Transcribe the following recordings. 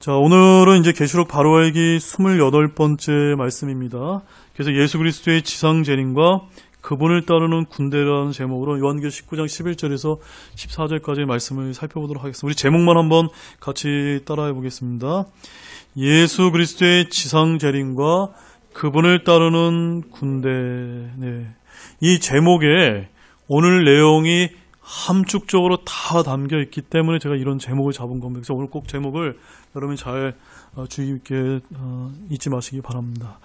자, 오늘은 이제 계시록 바로 알기 28번째 말씀입니다. 그래서 예수 그리스도의 지상 재림과 그분을 따르는 군대라는 제목으로 요한계시록 19장 11절에서 14절까지의 말씀을 살펴보도록 하겠습니다. 우리 제목만 한번 같이 따라해 보겠습니다. 예수 그리스도의 지상 재림과 그분을 따르는 군대. 네. 이 제목에 오늘 내용이 함축적으로 다 담겨 있기 때문에 제가 이런 제목을 잡은 겁니다. 그래서 오늘 꼭 제목을 여러분이 잘 주의 깊게 잊지 마시기 바랍니다.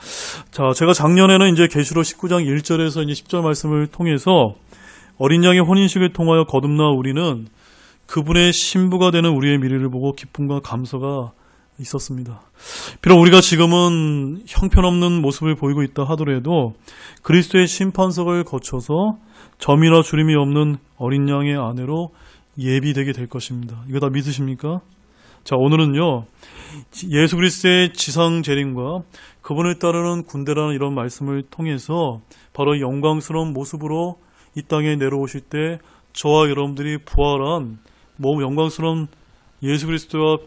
자, 제가 작년에는 이제 계시록 19장 1절에서 이제 10절 말씀을 통해서 어린 양의 혼인식을 통하여 거듭나 우리는 그분의 신부가 되는 우리의 미래를 보고 기쁨과 감사가 있었습니다. 비록 우리가 지금은 형편없는 모습을 보이고 있다 하더라도 그리스도의 심판석을 거쳐서 점이나 주림이 없는 어린 양의 아내로 예비되게 될 것입니다. 이거 다 믿으십니까? 자, 오늘은요, 예수 그리스도의 지상 재림과 그분을 따르는 군대라는 이런 말씀을 통해서 바로 영광스러운 모습으로 이 땅에 내려오실 때 저와 여러분들이 부활한 영광스러운 예수 그리스도와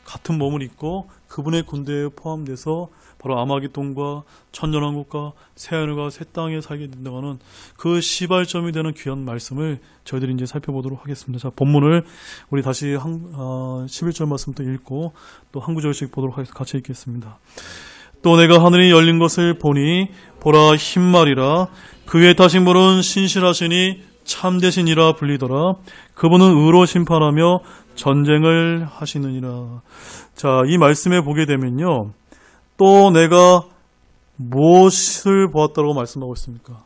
같은 몸을 입고 그분의 군대에 포함돼서 바로 아마겟돈과 천년왕국과 새하늘과 새 땅에 살게 된다고 하는 그 시발점이 되는 귀한 말씀을 저희들이 이제 살펴보도록 하겠습니다. 자, 본문을 우리 다시 11절 말씀부터 읽고 또 한 구절씩 보도록 하겠습니다. 같이 읽겠습니다. 또 내가 하늘이 열린 것을 보니 보라 흰말이라 그 위에 타신 분은 신실하시니 참되시니라 불리더라. 그분은 의로 심판하며 전쟁을 하시느니라. 자, 이 말씀에 보게 되면요, 또 내가 무엇을 보았다라고 말씀하고 있습니까?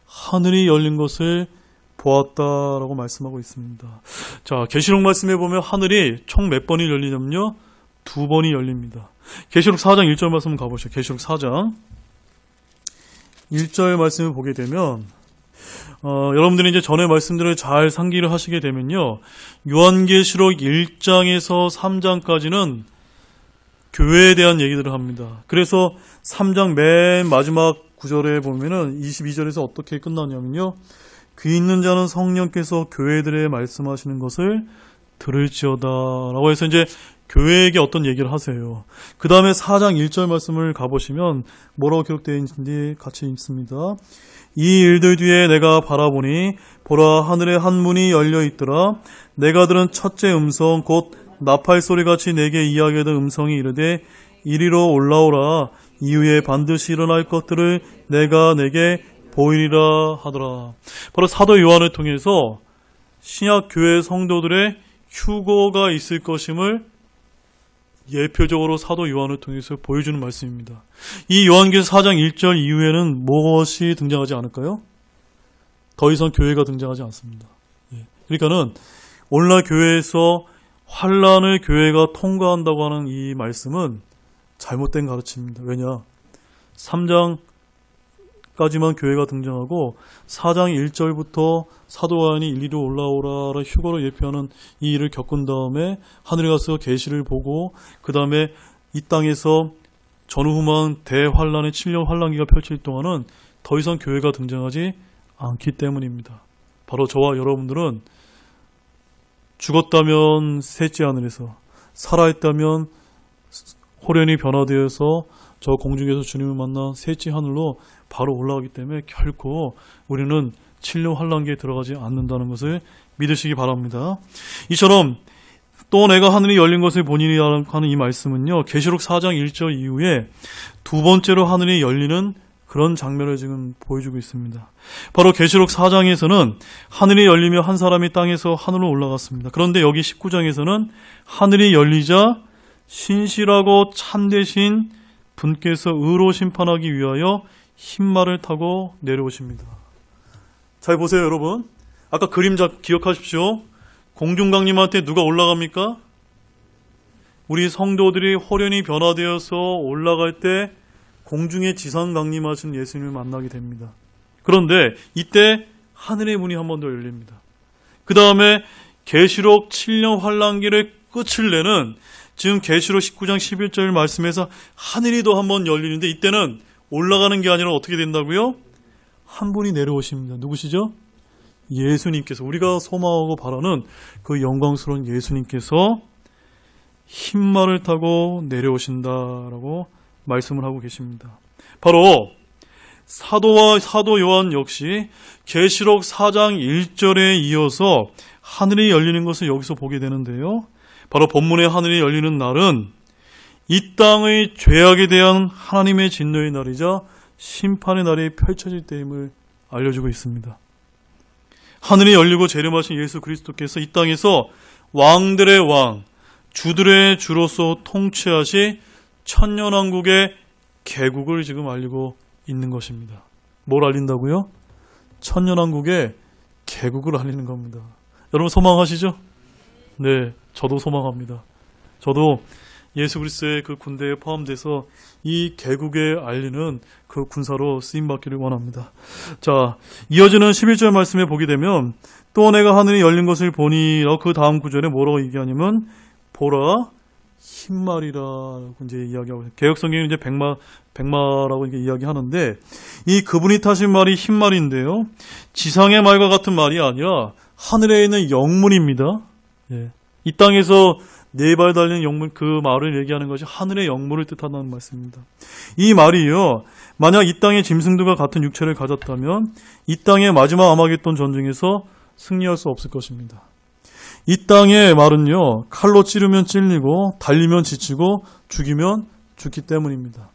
하늘이 열린 것을 보았다라고 말씀하고 있습니다. 자, 계시록 말씀에 보면 하늘이 총 몇 번이 열리냐면요, 2번이 열립니다. 계시록 4장 1절 말씀 가보시죠. 계시록 4장 1절 말씀을 보게 되면 여러분들이 이제 전에 말씀들을 잘 상기를 하시게 되면요, 요한계시록 1장에서 3장까지는 교회에 대한 얘기들을 합니다. 그래서 3장 맨 마지막 구절에 보면은 22절에서 어떻게 끝나냐면요, 귀 있는 자는 성령께서 교회들에 말씀하시는 것을 들을지어다 라고 해서 이제 교회에게 어떤 얘기를 하세요. 그 다음에 4장 1절 말씀을 가보시면 뭐라고 기록되어 있는지 같이 읽습니다. 이 일들 뒤에 내가 바라보니 보라 하늘에 한 문이 열려 있더라. 내가 들은 첫째 음성 곧 나팔 소리같이 내게 이야기하던 음성이 이르되 이리로 올라오라. 이후에 반드시 일어날 것들을 내가 내게 보이리라 하더라. 바로 사도 요한을 통해서 신약 교회 성도들의 휴거가 있을 것임을 예표적으로 사도 요한을 통해서 보여주는 말씀입니다. 이 요한계시록 4장 1절 이후에는 무엇이 등장하지 않을까요? 더 이상 교회가 등장하지 않습니다. 그러니까는 오늘날 교회에서 환란을 교회가 통과한다고 하는 이 말씀은 잘못된 가르침입니다. 왜냐? 3장까지만 교회가 등장하고 4장 1절부터 사도 요한이 이리로 올라오라 휴거로 예표하는 이 일을 겪은 다음에 하늘에 가서 계시를 보고 그 다음에 이 땅에서 전후후만 대환란의 7년 환란기가 펼칠 동안은 더 이상 교회가 등장하지 않기 때문입니다. 바로 저와 여러분들은 죽었다면 셋째 하늘에서, 살아있다면 호련히 변화되어서 저 공중에서 주님을 만나 셋째 하늘로 바로 올라가기 때문에 결코 우리는 7년 환란기에 들어가지 않는다는 것을 믿으시기 바랍니다. 이처럼 또 내가 하늘이 열린 것을 보니 하는 이 말씀은요, 계시록 4장 1절 이후에 두 번째로 하늘이 열리는 그런 장면을 지금 보여주고 있습니다. 바로 계시록 4장에서는 하늘이 열리며 한 사람이 땅에서 하늘로 올라갔습니다. 그런데 여기 19장에서는 하늘이 열리자 신실하고 참되신 분께서 의로 심판하기 위하여 흰말을 타고 내려오십니다. 잘 보세요, 여러분. 아까 그림자 기억하십시오. 공중강림한테 누가 올라갑니까? 우리 성도들이 호련히 변화되어서 올라갈 때 공중에 지상 강림하신 예수님을 만나게 됩니다. 그런데 이때 하늘의 문이 한 번 더 열립니다. 그 다음에 계시록 7년 환란기를 끝을 내는 지금 계시록 19장 11절 말씀에서 하늘이 더 한 번 열리는데 이때는 올라가는 게 아니라 어떻게 된다고요? 한 분이 내려오십니다. 누구시죠? 예수님께서, 우리가 소망하고 바라는 그 영광스러운 예수님께서 흰말을 타고 내려오신다라고 말씀을 하고 계십니다. 바로 사도 요한 역시 계시록 4장 1절에 이어서 하늘이 열리는 것을 여기서 보게 되는데요. 바로 본문의 하늘이 열리는 날은 이 땅의 죄악에 대한 하나님의 진노의 날이자 심판의 날이 펼쳐질 때임을 알려주고 있습니다. 하늘이 열리고 재림하신 예수 그리스도께서 이 땅에서 왕들의 왕, 주들의 주로서 통치하시 천년왕국의 개국을 지금 알리고 있는 것입니다. 뭘 알린다고요? 천년왕국의 개국을 알리는 겁니다. 여러분 소망하시죠? 네, 저도 소망합니다. 저도 예수 그리스도의 그 군대에 포함돼서 이 개국에 알리는 그 군사로 쓰임받기를 원합니다. 자, 이어지는 11절 말씀에 보게 되면 또 내가 하늘이 열린 것을 보니 그 다음 구절에 뭐라고 얘기하냐면 보라 흰말이라고 이제 이야기하고 있어요. 개역 성경은 이제 백마라고 이렇게 이야기하는데 이 그분이 타신 말이 흰말인데요. 지상의 말과 같은 말이 아니라 하늘에 있는 영문입니다. 예. 이 땅에서 네 발 달린 영문, 그 말을 얘기하는 것이 하늘의 영문을 뜻한다는 말씀입니다. 이 말이요, 만약 이 땅의 짐승들과 같은 육체를 가졌다면 이 땅의 마지막 아마겟돈 전쟁에서 승리할 수 없을 것입니다. 이 땅의 말은요, 칼로 찌르면 찔리고 달리면 지치고 죽이면 죽기 때문입니다.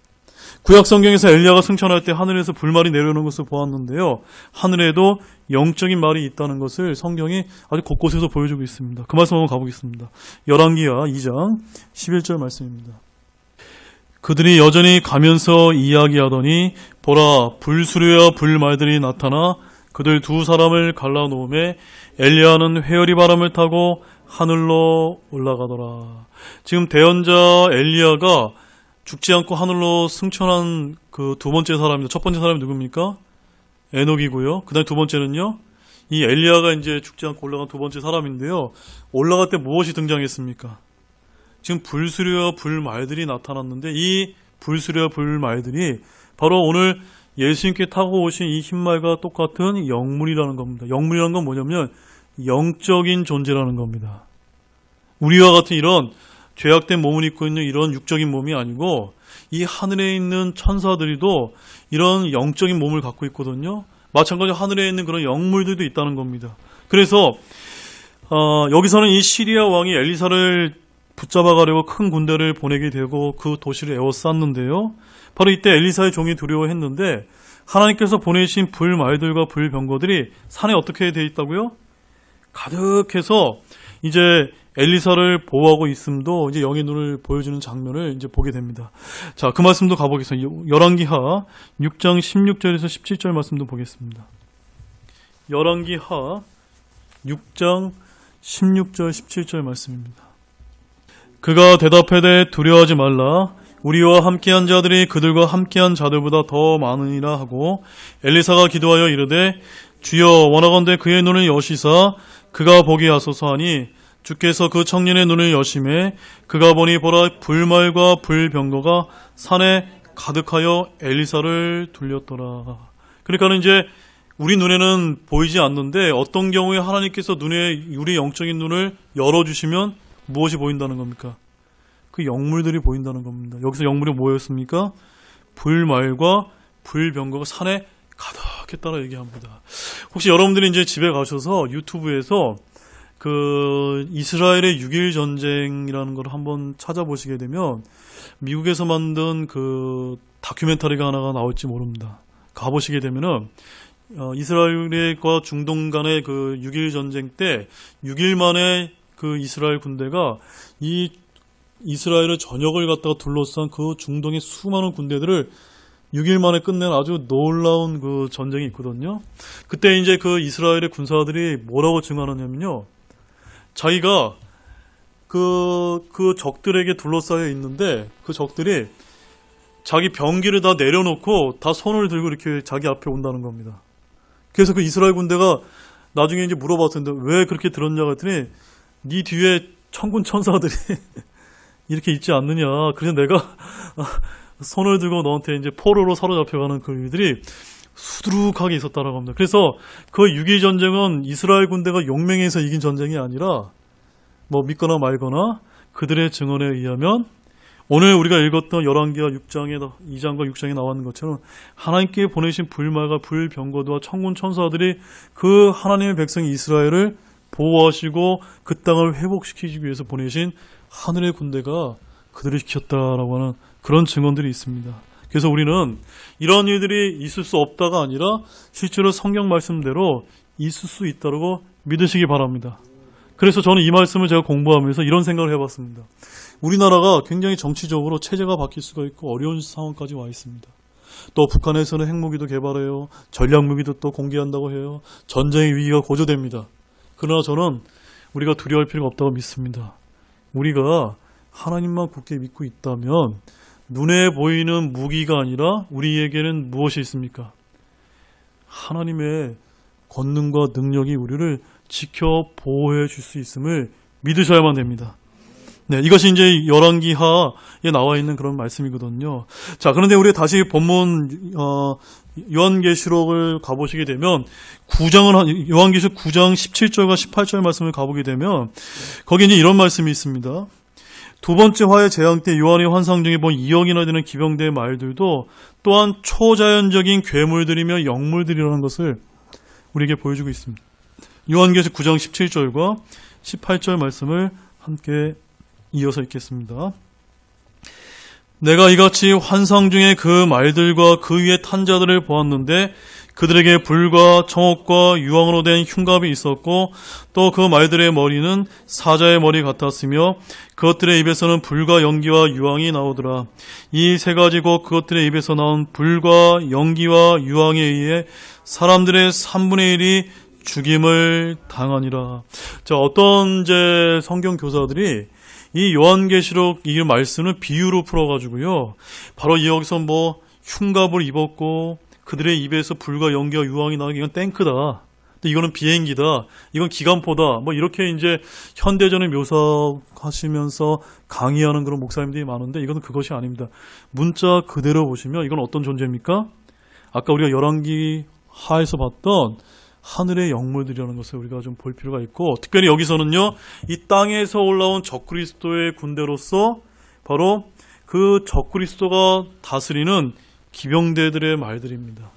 구약 성경에서 엘리야가 승천할 때 하늘에서 불말이 내려오는 것을 보았는데요. 하늘에도 영적인 말이 있다는 것을 성경이 아주 곳곳에서 보여주고 있습니다. 그 말씀 한번 가보겠습니다. 열왕기하 2장 11절 말씀입니다. 그들이 여전히 가면서 이야기하더니 보라 불수류와 불말들이 나타나 그들 두 사람을 갈라놓음에 엘리야는 회오리 바람을 타고 하늘로 올라가더라. 지금 대언자 엘리야가 죽지 않고 하늘로 승천한 그 두 번째 사람입니다. 첫 번째 사람이 누굽니까? 에녹이고요. 그 다음에 두 번째는요. 이 엘리야가 이제 죽지 않고 올라간 두 번째 사람인데요. 올라갈 때 무엇이 등장했습니까? 지금 불수류와 불말들이 나타났는데 이 불수류와 불말들이 바로 오늘 예수님께 타고 오신 이 흰말과 똑같은 영문이라는 겁니다. 영문이라는 건 뭐냐면 영적인 존재라는 겁니다. 우리와 같은 이런 죄악된 몸을 입고 있는 이런 육적인 몸이 아니고 이 하늘에 있는 천사들이도 이런 영적인 몸을 갖고 있거든요. 마찬가지로 하늘에 있는 그런 영물들도 있다는 겁니다. 그래서 여기서는 이 시리아 왕이 엘리사를 붙잡아가려고 큰 군대를 보내게 되고 그 도시를 에워쌌는데요. 바로 이때 엘리사의 종이 두려워했는데 하나님께서 보내신 불말들과 불병거들이 산에 어떻게 돼 있다고요? 가득해서 이제 엘리사를 보호하고 있음도 이제 영의 눈을 보여주는 장면을 이제 보게 됩니다. 자, 그 말씀도 가보겠습니다. 열왕기하 6장 16절에서 17절 말씀도 보겠습니다. 열왕기하 6장 16절 17절 말씀입니다. 그가 대답하되 두려워하지 말라. 우리와 함께한 자들이 그들과 함께한 자들보다 더 많으니라 하고 엘리사가 기도하여 이르되 주여 원하건대 그의 눈을 여시사 그가 보게 하소서 하니 주께서 그 청년의 눈을 여심해 그가 보니 보라 불말과 불병거가 산에 가득하여 엘리사를 둘렸더라. 그러니까 이제 우리 눈에는 보이지 않는데 어떤 경우에 하나님께서 우리 영적인 눈을 열어주시면 무엇이 보인다는 겁니까? 그 영물들이 보인다는 겁니다. 여기서 영물이 뭐였습니까? 불말과 불병거가 산에 가득했다고 얘기합니다. 혹시 여러분들이 이제 집에 가셔서 유튜브에서 그 이스라엘의 6.1 전쟁이라는 걸 한번 찾아보시게 되면 미국에서 만든 그 다큐멘터리가 하나가 나올지 모릅니다. 가보시게 되면은 이스라엘과 중동 간의 그 6.1 전쟁 때 6일 만에 그 이스라엘 군대가 이 이스라엘의 전역을 갖다가 둘러싼 그 중동의 수많은 군대들을 6일 만에 끝낸 아주 놀라운 그 전쟁이 있거든요. 그때 이제 그 이스라엘의 군사들이 뭐라고 증언하냐면요. 자기가 그 적들에게 둘러싸여 있는데 그 적들이 자기 병기를 다 내려놓고 다 손을 들고 이렇게 자기 앞에 온다는 겁니다. 그래서 그 이스라엘 군대가 나중에 이제 물어봤는데 왜 그렇게 들었냐 했더니 네 뒤에 천군 천사들이 이렇게 있지 않느냐. 그래서 내가 손을 들고 너한테 이제 포로로 사로잡혀가는 그 일들이 수두룩하게 있었다라고 합니다. 그래서 그 6.2 전쟁은 이스라엘 군대가 용맹해서 이긴 전쟁이 아니라 뭐 믿거나 말거나 그들의 증언에 의하면 오늘 우리가 읽었던 열왕기하 2장과 6장에 나왔는 것처럼 하나님께 보내신 불말과 불병거도와 천군 천사들이 그 하나님의 백성 이스라엘을 보호하시고 그 땅을 회복시키기 위해서 보내신 하늘의 군대가 그들을 지켰다라고 하는 그런 증언들이 있습니다. 그래서 우리는 이런 일들이 있을 수 없다가 아니라 실제로 성경 말씀대로 있을 수 있다고 믿으시기 바랍니다. 그래서 저는 이 말씀을 제가 공부하면서 이런 생각을 해봤습니다. 우리나라가 굉장히 정치적으로 체제가 바뀔 수가 있고 어려운 상황까지 와 있습니다. 또 북한에서는 핵무기도 개발해요. 전략무기도 또 공개한다고 해요. 전쟁의 위기가 고조됩니다. 그러나 저는 우리가 두려워할 필요가 없다고 믿습니다. 우리가 하나님만 굳게 믿고 있다면 눈에 보이는 무기가 아니라 우리에게는 무엇이 있습니까? 하나님의 권능과 능력이 우리를 지켜 보호해 줄 수 있음을 믿으셔야만 됩니다. 네, 이것이 이제 열왕기하에 나와 있는 그런 말씀이거든요. 자, 그런데 우리 다시 본문 요한계시록을 가보시게 되면 요한계시록 9장 17절과 18절 말씀을 가보게 되면 거기 이제 이런 말씀이 있습니다. 두 번째 화의 재앙 때 요한의 환상 중에 본 2억이나 되는 기병대의 말들도 또한 초자연적인 괴물들이며 영물들이라는 것을 우리에게 보여주고 있습니다. 요한계시록 9장 17절과 18절 말씀을 함께 이어서 읽겠습니다. 내가 이같이 환상 중에 그 말들과 그 위에 탄 자들을 보았는데 그들에게 불과 청옥과 유황으로 된 흉갑이 있었고 또 그 말들의 머리는 사자의 머리 같았으며 그것들의 입에서는 불과 연기와 유황이 나오더라. 이 세 가지고 그것들의 입에서 나온 불과 연기와 유황에 의해 사람들의 3분의 1이 죽임을 당하니라. 자, 어떤 이제 성경 교사들이 이 요한계시록 이 말씀을 비유로 풀어가지고요. 바로 여기서 뭐 흉갑을 입었고 그들의 입에서 불과 연기와 유황이 나오는 이건 탱크다. 이거는 비행기다. 이건 기관포다. 뭐 이렇게 이제 현대전을 묘사하시면서 강의하는 그런 목사님들이 많은데 이것은 그것이 아닙니다. 문자 그대로 보시면 이건 어떤 존재입니까? 아까 우리가 열왕기 하에서 봤던 하늘의 영물들이라는 것을 우리가 좀 볼 필요가 있고 특별히 여기서는요. 이 땅에서 올라온 적그리스도의 군대로서 바로 그 적그리스도가 다스리는 기병대들의 말들입니다.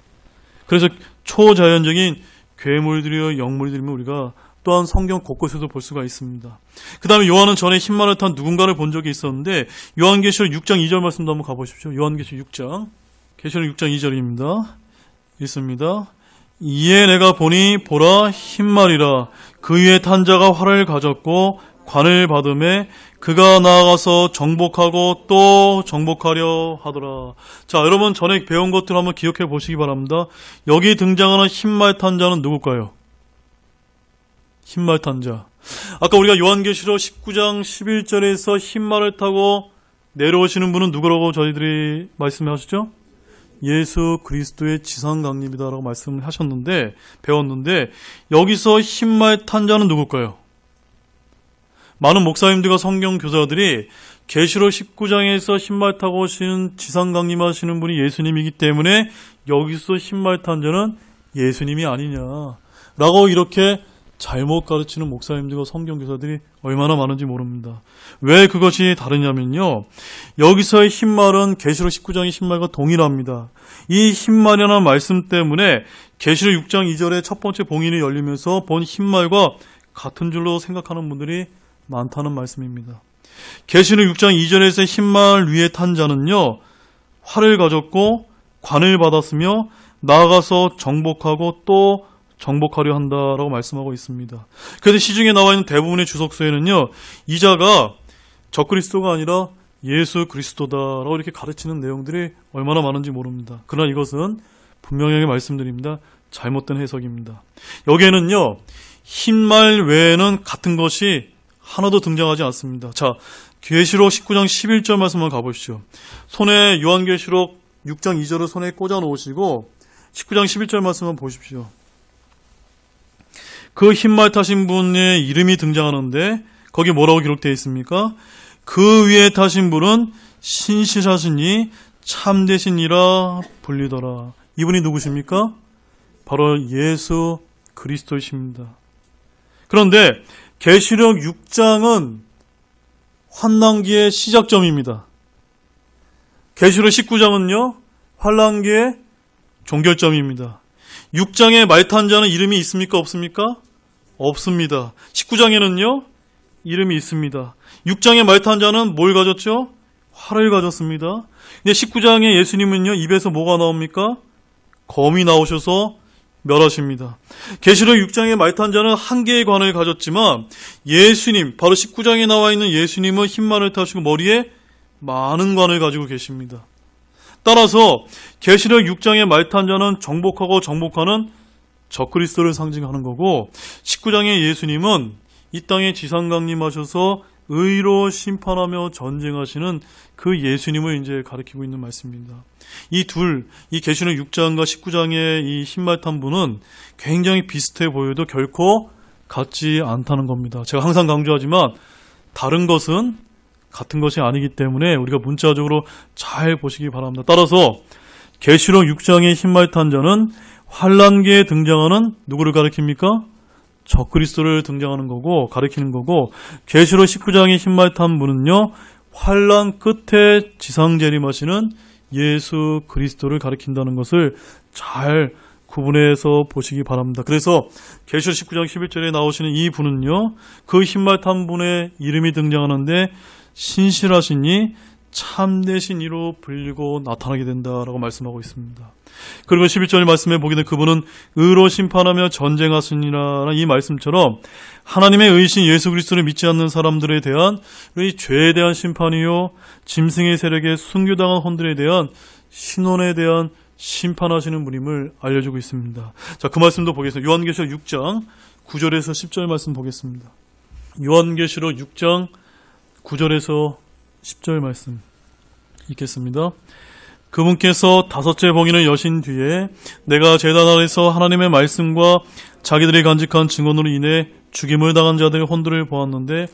그래서 초자연적인 괴물들이요 영물들이면 우리가 또한 성경 곳곳에서 볼 수가 있습니다. 그 다음에 요한은 전에 흰말을 탄 누군가를 본 적이 있었는데 요한계시록 6장 2절 말씀도 한번 가보십시오. 요한계시록 6장 계시록 6장 2절입니다. 읽습니다. 이에 내가 보니 보라 흰말이라 그 위에 탄 자가 활을 가졌고 관을 받음에 그가 나아가서 정복하고 또 정복하려 하더라. 자, 여러분 전에 배운 것들 한번 기억해 보시기 바랍니다. 여기 등장하는 흰말 탄 자는 누굴까요? 흰말 탄 자. 아까 우리가 요한계시록 19장 11절에서 흰말을 타고 내려오시는 분은 누구라고 저희들이 말씀하셨죠? 예수 그리스도의 지상강림이다라고 말씀을 하셨는데 배웠는데 여기서 흰말 탄 자는 누굴까요? 많은 목사님들과 성경 교사들이 계시록 19장에서 흰말 타고 오시는 지상강림하시는 분이 예수님이기 때문에 여기서 흰말 탄 자는 예수님이 아니냐라고 이렇게 잘못 가르치는 목사님들과 성경 교사들이 얼마나 많은지 모릅니다. 왜 그것이 다르냐면요. 여기서의 흰말은 계시록 19장의 흰말과 동일합니다. 이 흰말이라는 말씀 때문에 계시록 6장 2절에 첫 번째 봉인이 열리면서 본 흰말과 같은 줄로 생각하는 분들이 많다는 말씀입니다. 계시록 6장 2절에서 흰말 위에 탄 자는요. 활을 가졌고 관을 받았으며 나아가서 정복하고 또 정복하려 한다라고 말씀하고 있습니다. 그래서 시중에 나와 있는 대부분의 주석서에는요. 이 자가 적그리스도가 아니라 예수 그리스도다라고 이렇게 가르치는 내용들이 얼마나 많은지 모릅니다. 그러나 이것은 분명하게 말씀드립니다. 잘못된 해석입니다. 여기에는요. 흰말 외에는 같은 것이 하나도 등장하지 않습니다. 자, 계시록 19장 11절 말씀만 가보시죠. 손에 요한계시록 6장 2절을 손에 꽂아 놓으시고 19장 11절 말씀만 보십시오. 그 흰말 타신 분의 이름이 등장하는데 거기 뭐라고 기록되어 있습니까? 그 위에 타신 분은 신실하시니 참되시니라 불리더라. 이분이 누구십니까? 바로 예수 그리스도이십니다. 그런데 계시록 6장은 환난기의 시작점입니다. 계시록 19장은요, 환난기의 종결점입니다. 6장에 말탄 자는 이름이 있습니까? 없습니까? 없습니다. 19장에는요, 이름이 있습니다. 6장에 말탄 자는 뭘 가졌죠? 활을 가졌습니다. 근데 19장에 예수님은요, 입에서 뭐가 나옵니까? 검이 나오셔서 멸하십니다. 계시록 6장에 말탄 자는 한 개의 관을 가졌지만 예수님, 바로 19장에 나와 있는 예수님은 흰말을 타시고 머리에 많은 관을 가지고 계십니다. 따라서 계시록 6장의 말탄 자는 정복하고 정복하는 적그리스도를 상징하는 거고, 19장의 예수님은 이 땅에 지상 강림하셔서 의로 심판하며 전쟁하시는 그 예수님을 이제 가리키고 있는 말씀입니다. 이 계시록 6장과 19장의 이 흰말 탄 분은 굉장히 비슷해 보여도 결코 같지 않다는 겁니다. 제가 항상 강조하지만 다른 것은 같은 것이 아니기 때문에 우리가 문자적으로 잘 보시기 바랍니다. 따라서 계시록 6장의 흰말 탄 자는 환난기에 등장하는 누구를 가리킵니까? 적그리스도를 등장하는 거고 가리키는 거고, 계시록 19장의 흰말 탄 분은요, 환난 끝에 지상 재림하시는 예수 그리스도를 가리킨다는 것을 잘 구분해서 보시기 바랍니다. 그래서 계시록 19장 11절에 나오시는 이 분은요, 그 흰말 탄 분의 이름이 등장하는데 신실하시니 참되신 이로 불리고 나타나게 된다라고 말씀하고 있습니다. 그리고 11절 말씀에 보게 되면 그분은 의로 심판하며 전쟁하시니라, 이 말씀처럼 하나님의 의신 예수 그리스도를 믿지 않는 사람들에 대한 이 죄에 대한 심판이요, 짐승의 세력에 순교당한 혼들에 대한 신원에 대한 심판하시는 분임을 알려주고 있습니다. 자, 그 말씀도 보겠습니다. 요한계시록 6장 9절에서 10절 말씀 보겠습니다. 요한계시록 6장 9절에서 10절 말씀 읽겠습니다. 그분께서 다섯째 봉인을 여신 뒤에 내가 제단 아래서 하나님의 말씀과 자기들이 간직한 증언으로 인해 죽임을 당한 자들의 혼들을 보았는데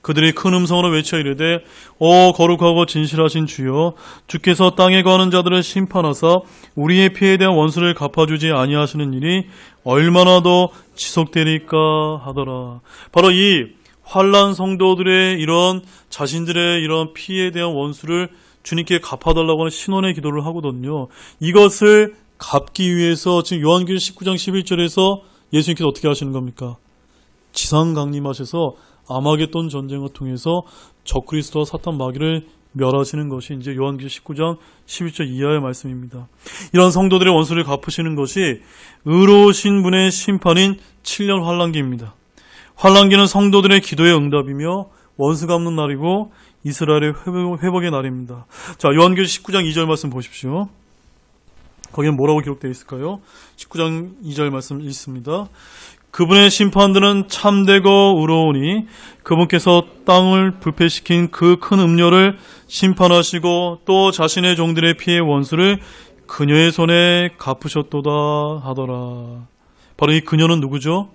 그들이 큰 음성으로 외쳐 이르되 오 거룩하고 진실하신 주여, 주께서 땅에 거하는 자들을 심판하사 우리의 피해에 대한 원수를 갚아주지 아니하시는 일이 얼마나 더 지속되리까 하더라. 바로 이 환난 성도들의 이런 자신들의 이런 피해에 대한 원수를 주님께 갚아달라고 하는 신원의 기도를 하거든요. 이것을 갚기 위해서 지금 요한계시록 19장 11절에서 예수님께서 어떻게 하시는 겁니까? 지상 강림하셔서 아마겟돈 전쟁을 통해서 적그리스도와 사탄 마귀를 멸하시는 것이 이제 요한계시록 19장 11절 이하의 말씀입니다. 이런 성도들의 원수를 갚으시는 것이 의로우신 분의 심판인 7년 환난기입니다. 환난기는 성도들의 기도의 응답이며 원수 갚는 날이고 이스라엘의 회복의 날입니다. 자, 요한계시록 19장 2절 말씀 보십시오. 거기는 뭐라고 기록되어 있을까요? 19장 2절 말씀 읽습니다. 그분의 심판들은 참되고 의로우니 그분께서 땅을 불패시킨 그 큰 음료를 심판하시고 또 자신의 종들의 피해 원수를 그녀의 손에 갚으셨도다 하더라. 바로 이 그녀는 누구죠?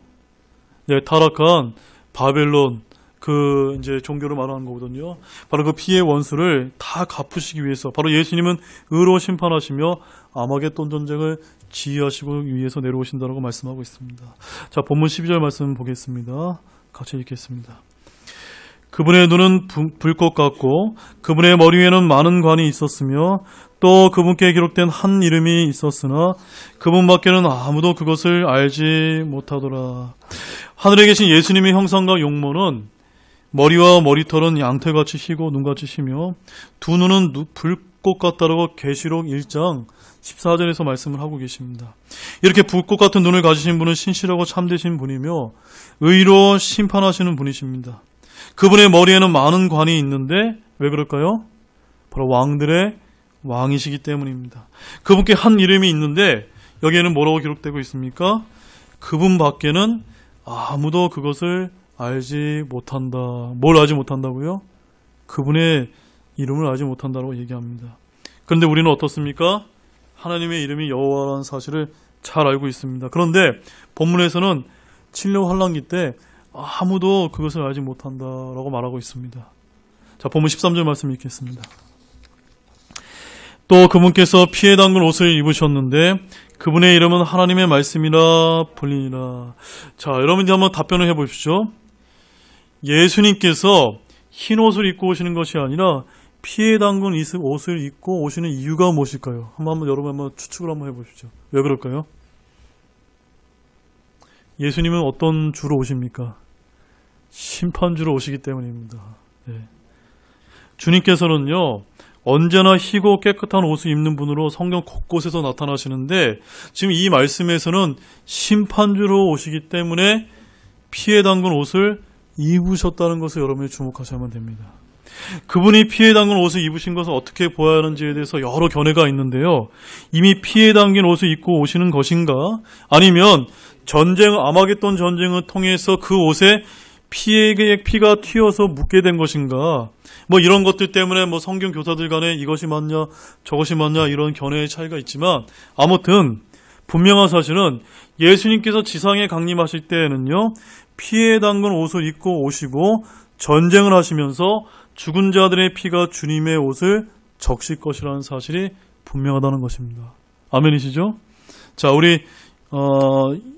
네, 타락한 바벨론 그 이제 종교를 말하는 거거든요. 바로 그 피해 원수를 다 갚으시기 위해서 바로 예수님은 의로 심판하시며 아마겟돈 전쟁을 지휘하시고 위해서 내려오신다라고 말씀하고 있습니다. 자, 본문 12절 말씀 보겠습니다. 같이 읽겠습니다. 그분의 눈은 불꽃 같고 그분의 머리 위에는 많은 관이 있었으며 또 그분께 기록된 한 이름이 있었으나 그분밖에는 아무도 그것을 알지 못하더라. 하늘에 계신 예수님의 형상과 용모는 머리와 머리털은 양털같이 희고 눈같이 희며 두 눈은 불꽃 같다라고 계시록 1장 14절에서 말씀을 하고 계십니다. 이렇게 불꽃 같은 눈을 가지신 분은 신실하고 참되신 분이며 의로 심판하시는 분이십니다. 그분의 머리에는 많은 관이 있는데 왜 그럴까요? 바로 왕들의 왕이시기 때문입니다. 그분께 한 이름이 있는데 여기에는 뭐라고 기록되고 있습니까? 그분 밖에는 아무도 그것을 알지 못한다. 뭘 알지 못한다고요? 그분의 이름을 알지 못한다고 얘기합니다. 그런데 우리는 어떻습니까? 하나님의 이름이 여호와라는 사실을 잘 알고 있습니다. 그런데 본문에서는 7년 환난기 때 아무도 그것을 알지 못한다라고 말하고 있습니다. 자, 본문 13절 말씀 읽겠습니다. 또 그분께서 피에 담근 옷을 입으셨는데 그분의 이름은 하나님의 말씀이라 불리니라. 자, 여러분들 한번 답변을 해보십시오. 예수님께서 흰 옷을 입고 오시는 것이 아니라 피에 담근 옷을 입고 오시는 이유가 무엇일까요? 여러분 한번 추측을 한번 해보시죠. 왜 그럴까요? 예수님은 어떤 주로 오십니까? 심판주로 오시기 때문입니다. 네. 주님께서는요, 언제나 희고 깨끗한 옷을 입는 분으로 성경 곳곳에서 나타나시는데, 지금 이 말씀에서는 심판주로 오시기 때문에 피에 담근 옷을 입으셨다는 것을 여러분이 주목하셔야만 됩니다. 그분이 피에 담근 옷을 입으신 것을 어떻게 보아야 하는지에 대해서 여러 견해가 있는데요. 이미 피에 담긴 옷을 입고 오시는 것인가? 아니면 아마겟돈 전쟁을 통해서 그 옷에 피가 튀어서 묻게 된 것인가? 이런 것들 때문에 성경 교사들 간에 이것이 맞냐, 저것이 맞냐, 이런 견해의 차이가 있지만, 아무튼, 분명한 사실은 예수님께서 지상에 강림하실 때에는요, 피에 담근 옷을 입고 오시고, 전쟁을 하시면서 죽은 자들의 피가 주님의 옷을 적실 것이라는 사실이 분명하다는 것입니다. 아멘이시죠? 자, 우리,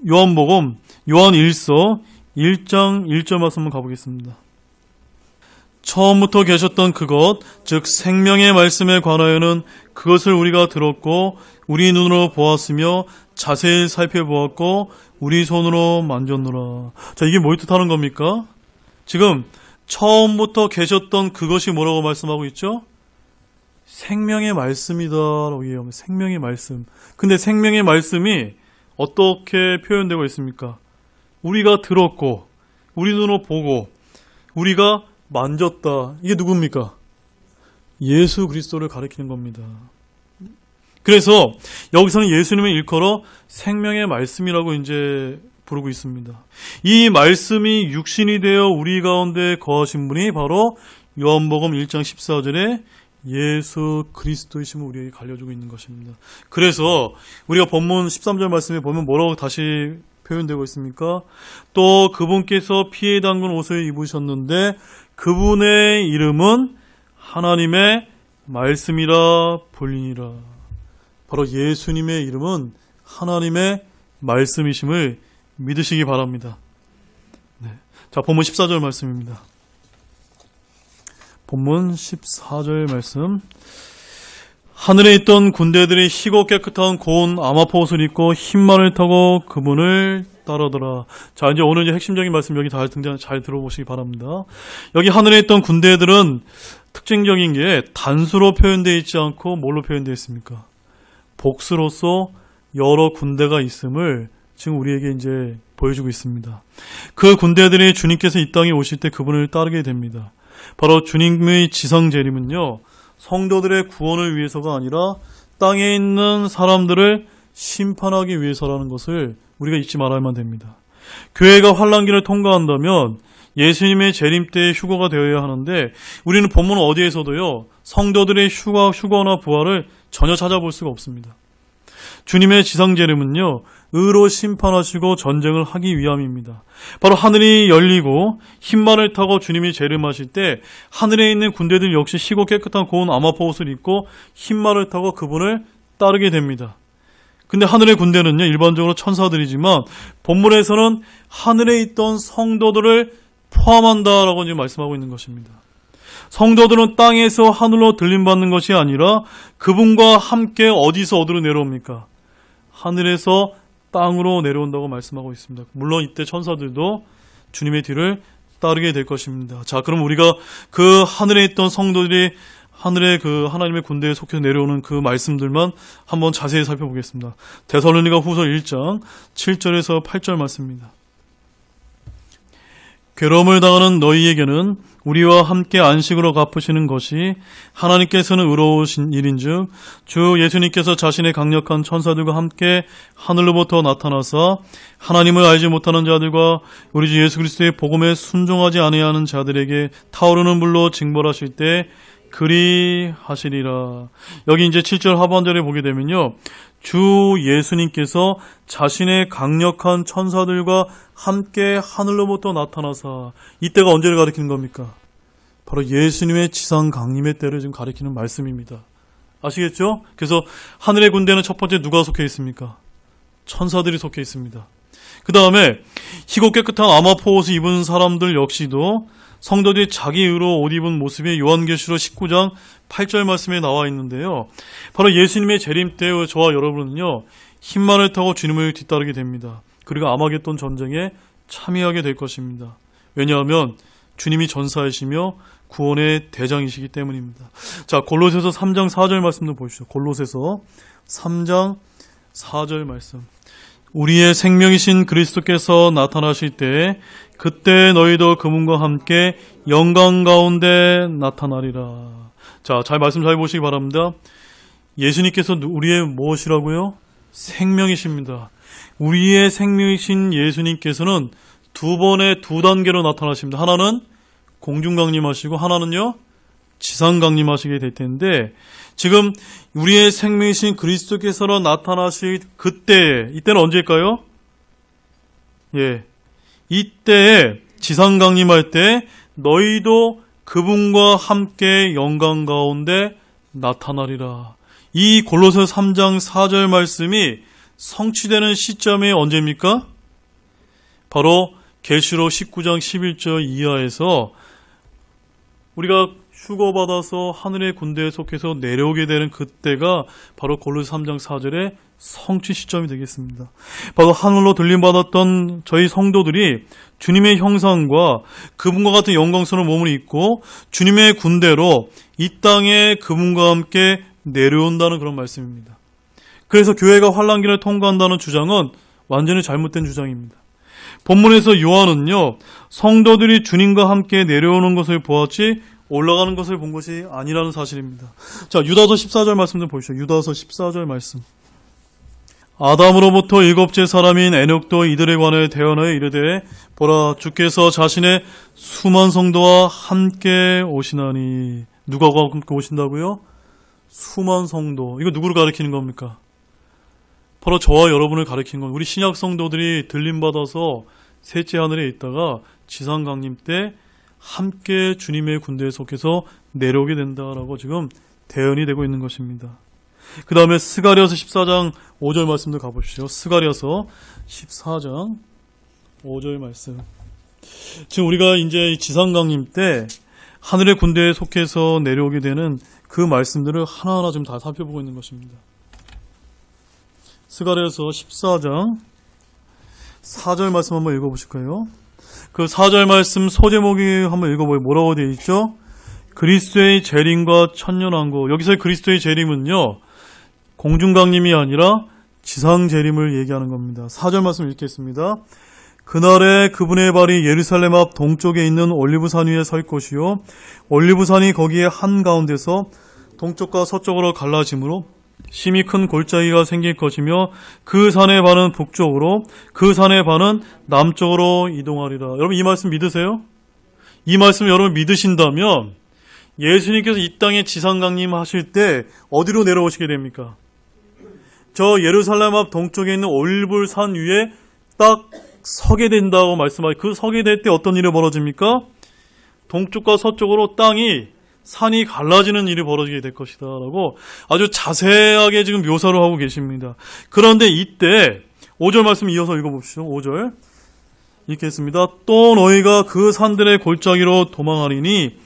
요한복음, 요한 1서 1장 1절 말씀 한번 가보겠습니다. 처음부터 계셨던 그것, 즉 생명의 말씀에 관하여는 그것을 우리가 들었고 우리 눈으로 보았으며 자세히 살펴보았고 우리 손으로 만졌노라. 자, 이게 뭘 뜻하는 겁니까? 지금 처음부터 계셨던 그것이 뭐라고 말씀하고 있죠? 생명의 말씀이다라고 얘기합니다. 생명의 말씀. 근데 생명의 말씀이 어떻게 표현되고 있습니까? 우리가 들었고 우리 눈으로 보고 우리가 만졌다. 이게 누굽니까? 예수 그리스도를 가리키는 겁니다. 그래서 여기서는 예수님을 일컬어 생명의 말씀이라고 이제 부르고 있습니다. 이 말씀이 육신이 되어 우리 가운데 거하신 분이 바로 요한복음 1장 14절에 예수 그리스도이심을 우리에게 알려주고 있는 것입니다. 그래서 우리가 본문 13절 말씀에 보면 뭐라고 다시 표현되고 있습니까? 또 그분께서 피에 담근 옷을 입으셨는데 그분의 이름은 하나님의 말씀이라 불리니라. 바로 예수님의 이름은 하나님의 말씀이심을 믿으시기 바랍니다. 네. 자, 본문 14절 말씀입니다. 본문 14절 말씀. 하늘에 있던 군대들이 희고 깨끗한 고운 아마포 옷을 입고 흰 말을 타고 그분을 따르더라. 자, 이제 오늘 이제 핵심적인 말씀 여기 잘 들어보시기 바랍니다. 여기 하늘에 있던 군대들은 특징적인 게 단수로 표현되어 있지 않고 뭘로 표현되어 있습니까? 복수로서 여러 군대가 있음을 지금 우리에게 이제 보여주고 있습니다. 그 군대들이 주님께서 이 땅에 오실 때 그분을 따르게 됩니다. 바로 주님의 지상 재림은요, 성도들의 구원을 위해서가 아니라 땅에 있는 사람들을 심판하기 위해서라는 것을 우리가 잊지 말아야만 됩니다. 교회가 환난기를 통과한다면 예수님의 재림 때의 휴거가 되어야 하는데 우리는 본문 어디에서도요, 성도들의 휴거나 부활을 전혀 찾아볼 수가 없습니다. 주님의 지상 재림은요, 의로 심판하시고 전쟁을 하기 위함입니다. 바로 하늘이 열리고 흰말을 타고 주님이 재림하실 때 하늘에 있는 군대들 역시 희고 깨끗한 고운 아마포 옷을 입고 흰말을 타고 그분을 따르게 됩니다. 근데 하늘의 군대는요, 일반적으로 천사들이지만 본문에서는 하늘에 있던 성도들을 포함한다라고 지금 말씀하고 있는 것입니다. 성도들은 땅에서 하늘로 들림받는 것이 아니라 그분과 함께 어디로 내려옵니까? 하늘에서 땅으로 내려온다고 말씀하고 있습니다. 물론 이때 천사들도 주님의 뒤를 따르게 될 것입니다. 자, 그럼 우리가 그 하늘에 있던 성도들이 하늘의 그 하나님의 군대에 속해서 내려오는 그 말씀들만 한번 자세히 살펴보겠습니다. 데살로니가 후서 1장 7절에서 8절 말씀입니다. 괴로움을 당하는 너희에게는 우리와 함께 안식으로 갚으시는 것이 하나님께서는 의로우신 일인즉 주 예수님께서 자신의 강력한 천사들과 함께 하늘로부터 나타나사 하나님을 알지 못하는 자들과 우리 주 예수 그리스도의 복음에 순종하지 아니하는 자들에게 타오르는 불로 징벌하실 때 그리하시리라. 여기 이제 7절 하반절에 보게 되면요, 주 예수님께서 자신의 강력한 천사들과 함께 하늘로부터 나타나사, 이때가 언제를 가리키는 겁니까? 바로 예수님의 지상 강림의 때를 지금 가리키는 말씀입니다. 아시겠죠? 그래서 하늘의 군대는 첫 번째 누가 속해 있습니까? 천사들이 속해 있습니다. 그 다음에 희고 깨끗한 아마포 옷을 입은 사람들 역시도 성도들이 자기 의로 옷 입은 모습이 요한계시록 19장 8절 말씀에 나와 있는데요. 바로 예수님의 재림 때 저와 여러분은요, 흰말을 타고 주님을 뒤따르게 됩니다. 그리고 아마겟돈 전쟁에 참여하게 될 것입니다. 왜냐하면 주님이 전사이시며 구원의 대장이시기 때문입니다. 자, 골로새서 3장 4절 말씀도 보시죠. 골로새서 3장 4절 말씀. 우리의 생명이신 그리스도께서 나타나실 때 그때 너희도 그분과 함께 영광 가운데 나타나리라. 자, 말씀 잘 보시기 바랍니다. 예수님께서 우리의 무엇이라고요? 생명이십니다. 우리의 생명이신 예수님께서는 두 번의 두 단계로 나타나십니다. 하나는 공중 강림하시고 하나는요, 지상 강림하시게 될 텐데, 지금 우리의 생명이신 그리스도께서 나타나실 그때, 이때는 언제일까요? 예, 이때에 지상 강림할 때 너희도 그분과 함께 영광 가운데 나타나리라. 이 골로새 3장 4절 말씀이 성취되는 시점이 언제입니까? 바로 계시록 19장 11절 이하에서 우리가 휴거받아서 하늘의 군대에 속해서 내려오게 되는 그때가 바로 골로새 3장 4절의 성취 시점이 되겠습니다. 바로 하늘로 들림받았던 저희 성도들이 주님의 형상과 그분과 같은 영광스러운 몸을 입고 주님의 군대로 이 땅에 그분과 함께 내려온다는 그런 말씀입니다. 그래서 교회가 환란기를 통과한다는 주장은 완전히 잘못된 주장입니다. 본문에서 요한은요, 성도들이 주님과 함께 내려오는 것을 보았지 올라가는 것을 본 것이 아니라는 사실입니다. 자, 유다서 14절 말씀 좀 보시죠. 유다서 14절 말씀. 아담으로부터 일곱째 사람인 에녹도 이들에 관하여 대언하여 이르되 보라, 주께서 자신의 수만 성도와 함께 오시나니. 누가 함께 오신다고요? 수만 성도. 이거 누구를 가리키는 겁니까? 바로 저와 여러분을 가리키는 겁니다. 우리 신약 성도들이 들림받아서 셋째 하늘에 있다가 지상 강림 때 함께 주님의 군대에 속해서 내려오게 된다라고 지금 대언이 되고 있는 것입니다. 그 다음에 스가랴서 14장 5절 말씀도 가보시죠. 스가랴서 14장 5절 말씀. 지금 우리가 이제 지상 강림 때 하늘의 군대에 속해서 내려오게 되는 그 말씀들을 하나하나 지금 다 살펴보고 있는 것입니다. 스가랴서 14장 4절 말씀 한번 읽어보실까요? 그 4절 말씀 소제목이 한번 읽어보요. 뭐라고 되어 있죠? 그리스도의 재림과 천년왕국. 여기서 그리스도의 재림은요, 공중강림이 아니라 지상 재림을 얘기하는 겁니다. 4절 말씀 읽겠습니다. 그날에 그분의 발이 예루살렘 앞 동쪽에 있는 올리브산 위에 설 것이요, 올리브산이 거기에 한가운데서 동쪽과 서쪽으로 갈라지므로 심히 큰 골짜기가 생길 것이며 그 산의 반은 북쪽으로 그 산의 반은 남쪽으로 이동하리라. 여러분, 이 말씀 믿으세요? 이 말씀 여러분 믿으신다면 예수님께서 이 땅에 지상 강림하실 때 어디로 내려오시게 됩니까? 저 예루살렘 앞 동쪽에 있는 올리브산 위에 딱 서게 된다고 말씀하시고, 그 서게 될 때 어떤 일이 벌어집니까? 동쪽과 서쪽으로 산이 갈라지는 일이 벌어지게 될 것이다 라고 아주 자세하게 지금 묘사를 하고 계십니다. 그런데 이때 5절 말씀 이어서 읽어봅시죠. 5절 읽겠습니다. 또 너희가 그 산들의 골짜기로 도망하리니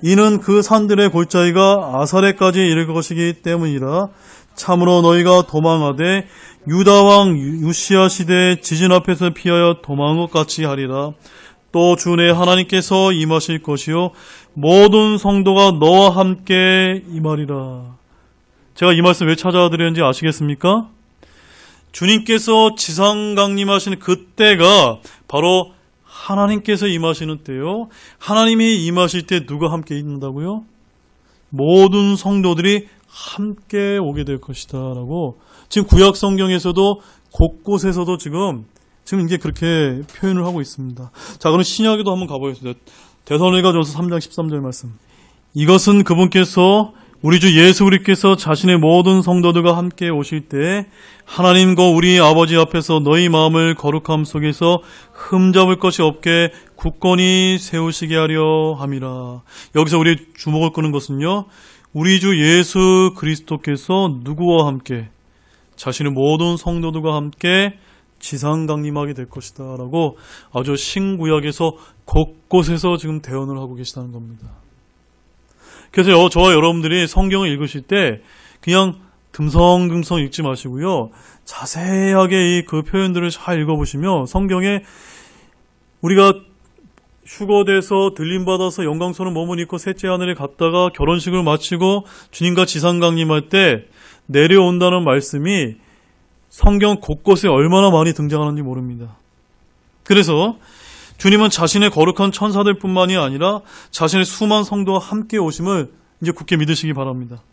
이는 그 산들의 골짜기가 아사렛까지 이를 것이기 때문이라. 참으로 너희가 도망하되 유다왕 유시야 시대의 지진 앞에서 피하여 도망한 것 같이 하리라. 또 주 내 하나님께서 임하실 것이요 모든 성도가 너와 함께 임하리라. 제가 이 말씀 왜 찾아드렸는지 아시겠습니까? 주님께서 지상 강림하시는 그때가 바로 하나님께서 임하시는 때요. 하나님이 임하실 때 누가 함께 있는다고요? 모든 성도들이 함께 오게 될 것이다 라고 지금 구약 성경에서도 곳곳에서도 지금 이제 그렇게 표현을 하고 있습니다. 자, 그럼 신약에도 한번 가보겠습니다. 데살로니가전서 3장 13절 말씀. 이것은 그분께서 우리 주 예수 그리스도께서 자신의 모든 성도들과 함께 오실 때 하나님과 우리 아버지 앞에서 너희 마음을 거룩함 속에서 흠잡을 것이 없게 굳건히 세우시게 하려 함이라. 여기서 우리 주목을 끄는 것은요, 우리 주 예수 그리스도께서 누구와 함께? 자신의 모든 성도들과 함께 지상 강림하게 될 것이다 라고 아주 신구약에서 곳곳에서 지금 대언을 하고 계시다는 겁니다. 그래서 저와 여러분들이 성경을 읽으실 때 그냥 듬성듬성 읽지 마시고요, 자세하게 그 표현들을 잘 읽어보시면 성경에 우리가 휴거돼서 들림받아서 영광스러운 몸을 입고 셋째 하늘에 갔다가 결혼식을 마치고 주님과 지상 강림할 때 내려온다는 말씀이 성경 곳곳에 얼마나 많이 등장하는지 모릅니다. 그래서 주님은 자신의 거룩한 천사들뿐만이 아니라 자신의 수많은 성도와 함께 오심을 이제 굳게 믿으시기 바랍니다.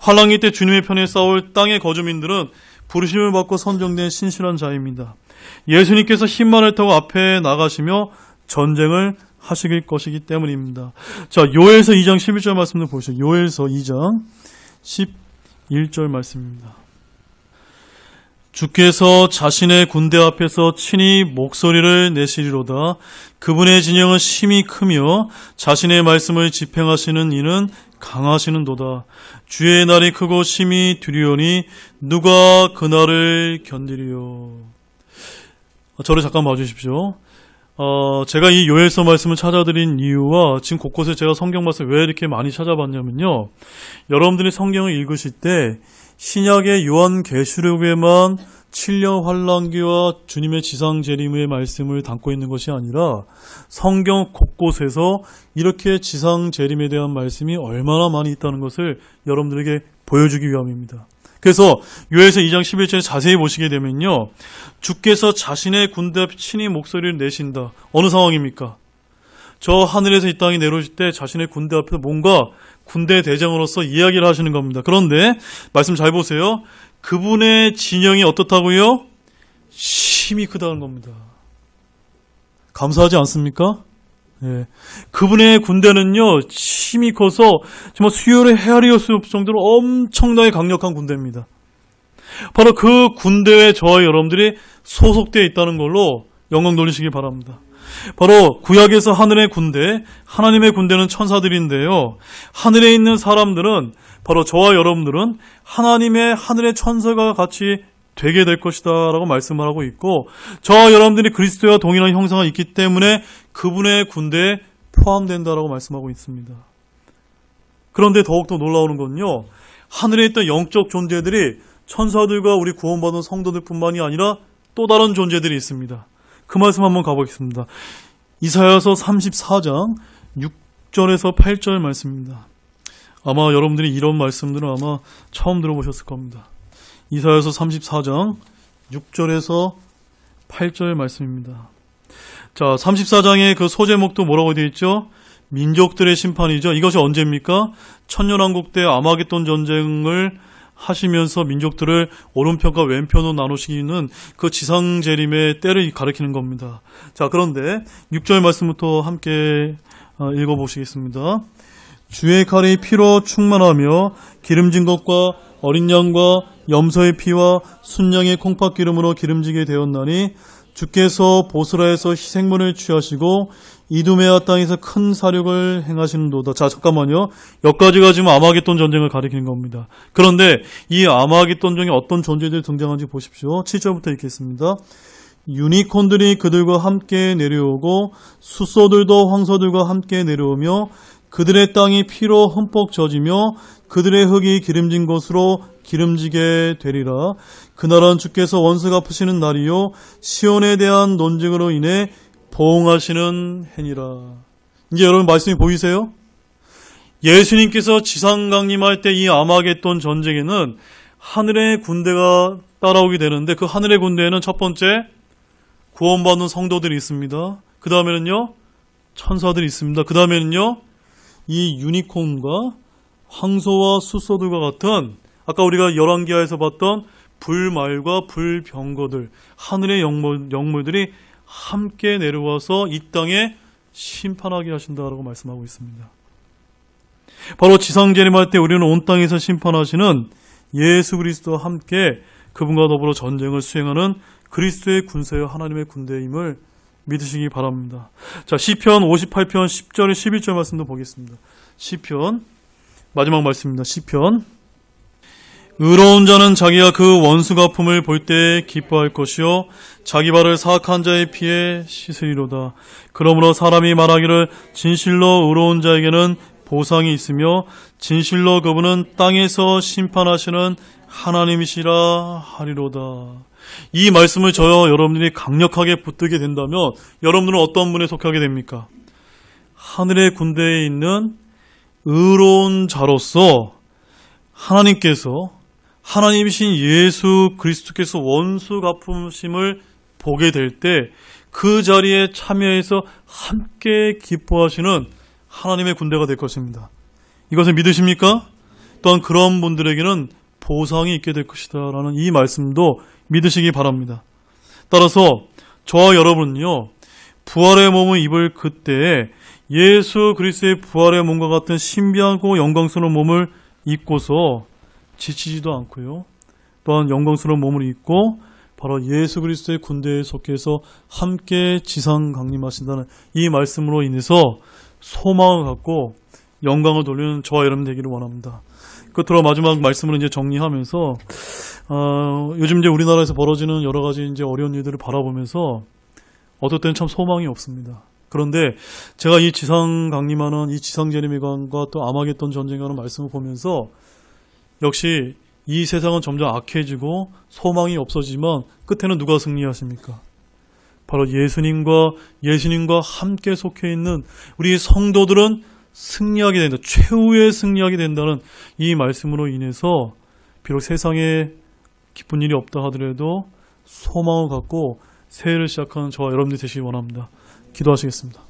환란기 때 주님의 편에 싸울 땅의 거주민들은 부르심을 받고 선정된 신실한 자입니다. 예수님께서 흰말을 타고 앞에 나가시며 전쟁을 하시길 것이기 때문입니다. 자, 요엘서 2장 11절 말씀도 보시죠. 요엘서 2장 11절 말씀입니다. 주께서 자신의 군대 앞에서 친히 목소리를 내시리로다. 그분의 진영은 심히 크며 자신의 말씀을 집행하시는 이는 강하시는도다. 주의 날이 크고 심히 두려우니 누가 그 날을 견디리요. 저를 잠깐 봐주십시오. 제가 이 요엘서 말씀을 찾아드린 이유와 지금 곳곳에 제가 성경 말씀을 왜 이렇게 많이 찾아봤냐면요, 여러분들이 성경을 읽으실 때 신약의 요한계시록에만 7년 환란기와 주님의 지상 재림의 말씀을 담고 있는 것이 아니라 성경 곳곳에서 이렇게 지상 재림에 대한 말씀이 얼마나 많이 있다는 것을 여러분들에게 보여주기 위함입니다. 그래서 요엘서 2장 11절에 자세히 보시게 되면요, 주께서 자신의 군대 앞에 친히 목소리를 내신다. 어느 상황입니까? 저 하늘에서 이 땅에 내려오실 때 자신의 군대 앞에서 뭔가 군대 대장으로서 이야기를 하시는 겁니다. 그런데 말씀 잘 보세요. 그분의 진영이 어떻다고요? 심히 크다는 겁니다. 감사하지 않습니까? 예. 그분의 군대는요, 힘이 커서 정말 수요를 헤아릴 수 없을 정도로 엄청나게 강력한 군대입니다. 바로 그 군대에 저와 여러분들이 소속되어 있다는 걸로 영광 돌리시기 바랍니다. 바로 구약에서 하늘의 군대, 하나님의 군대는 천사들인데요, 하늘에 있는 사람들은, 바로 저와 여러분들은 하나님의 하늘의 천사가 같이 되게 될 것이다 라고 말씀을 하고 있고, 저와 여러분들이 그리스도와 동일한 형상이 있기 때문에 그분의 군대에 포함된다라고 말씀하고 있습니다. 그런데 더욱더 놀라운 건요, 하늘에 있던 영적 존재들이 천사들과 우리 구원받은 성도들뿐만이 아니라 또 다른 존재들이 있습니다. 그 말씀 한번 가보겠습니다. 이사야서 34장 6절에서 8절 말씀입니다. 아마 여러분들이 이런 말씀들은 아마 처음 들어보셨을 겁니다. 이사야서 34장 6절에서 8절 말씀입니다. 자, 34장의 그 소제목도 뭐라고 되어 있죠? 민족들의 심판이죠. 이것이 언제입니까? 천년왕국 때 아마겟돈 전쟁을 하시면서 민족들을 오른편과 왼편으로 나누시는 그 지상재림의 때를 가리키는 겁니다. 자, 그런데 6절 말씀부터 함께 읽어보시겠습니다. 주의 칼이 피로 충만하며 기름진 것과 어린 양과 염소의 피와 순양의 콩팥기름으로 기름지게 되었나니 주께서 보스라에서 희생문을 취하시고 이두메아 땅에서 큰 사륙을 행하시는도다. 자, 잠깐만요. 여기까지가 지금 아마겟돈 전쟁을 가리키는 겁니다. 그런데 이 아마겟돈 전쟁에 어떤 존재들이 등장하는지 보십시오. 7절부터 읽겠습니다. 유니콘들이 그들과 함께 내려오고 숫소들도 황소들과 함께 내려오며 그들의 땅이 피로 흠뻑 젖으며 그들의 흙이 기름진 것으로 기름지게 되리라. 그날은 주께서 원수 갚으시는 날이요 시온에 대한 논증으로 인해 보응하시는 해니라. 이제 여러분 말씀이 보이세요? 예수님께서 지상 강림할 때 이 아마겟돈 전쟁에는 하늘의 군대가 따라오게 되는데, 그 하늘의 군대에는 첫 번째 구원받는 성도들이 있습니다. 그 다음에는요 천사들이 있습니다. 그 다음에는요 이 유니콘과 황소와 숫소들과 같은 아까 우리가 열왕기하에서 봤던 불말과 불병거들, 하늘의 영물들이 함께 내려와서 이 땅에 심판하게 하신다라고 말씀하고 있습니다. 바로 지상재림할 때 우리는 온 땅에서 심판하시는 예수 그리스도와 함께 그분과 더불어 전쟁을 수행하는 그리스도의 군세요 하나님의 군대임을 믿으시기 바랍니다. 자, 시편 58편 10절에 11절 말씀도 보겠습니다. 시편 마지막 말씀입니다. 시편 의로운 자는 자기가 그 원수 갚음을 볼 때 기뻐할 것이요 자기 발을 사악한 자의 피에 씻으리로다. 그러므로 사람이 말하기를 진실로 의로운 자에게는 보상이 있으며 진실로 그분은 땅에서 심판하시는 하나님이시라 하리로다. 이 말씀을 저와 여러분들이 강력하게 붙들게 된다면 여러분들은 어떤 분에 속하게 됩니까? 하늘의 군대에 있는 의로운 자로서 하나님께서 하나님이신 예수 그리스도께서 원수 갚으심을 보게 될 때 그 자리에 참여해서 함께 기뻐하시는 하나님의 군대가 될 것입니다. 이것을 믿으십니까? 또한 그런 분들에게는 보상이 있게 될 것이다 라는 이 말씀도 믿으시기 바랍니다. 따라서 저와 여러분은요, 부활의 몸을 입을 그때에 예수 그리스도의 부활의 몸과 같은 신비하고 영광스러운 몸을 입고서 지치지도 않고요, 또한 영광스러운 몸을 입고 바로 예수 그리스도의 군대에 속해서 함께 지상 강림하신다는 이 말씀으로 인해서 소망을 갖고 영광을 돌리는 저와 여러분 되기를 원합니다. 끝으로 마지막 말씀을 이제 정리하면서 요즘 이제 우리나라에서 벌어지는 여러 가지 이제 어려운 일들을 바라보면서 어떨 때는 참 소망이 없습니다. 그런데 제가 이 지상 강림하는 이 지상 재림의관과 또 아마겟돈 전쟁하는 말씀을 보면서 역시 이 세상은 점점 악해지고 소망이 없어지지만 끝에는 누가 승리하십니까? 바로 예수님과 함께 속해 있는 우리 성도들은 승리하게 된다. 최후의 승리하게 된다는 이 말씀으로 인해서 비록 세상에 기쁜 일이 없다 하더라도 소망을 갖고 새해를 시작하는 저와 여러분들이 되시기 원합니다. 기도하시겠습니다.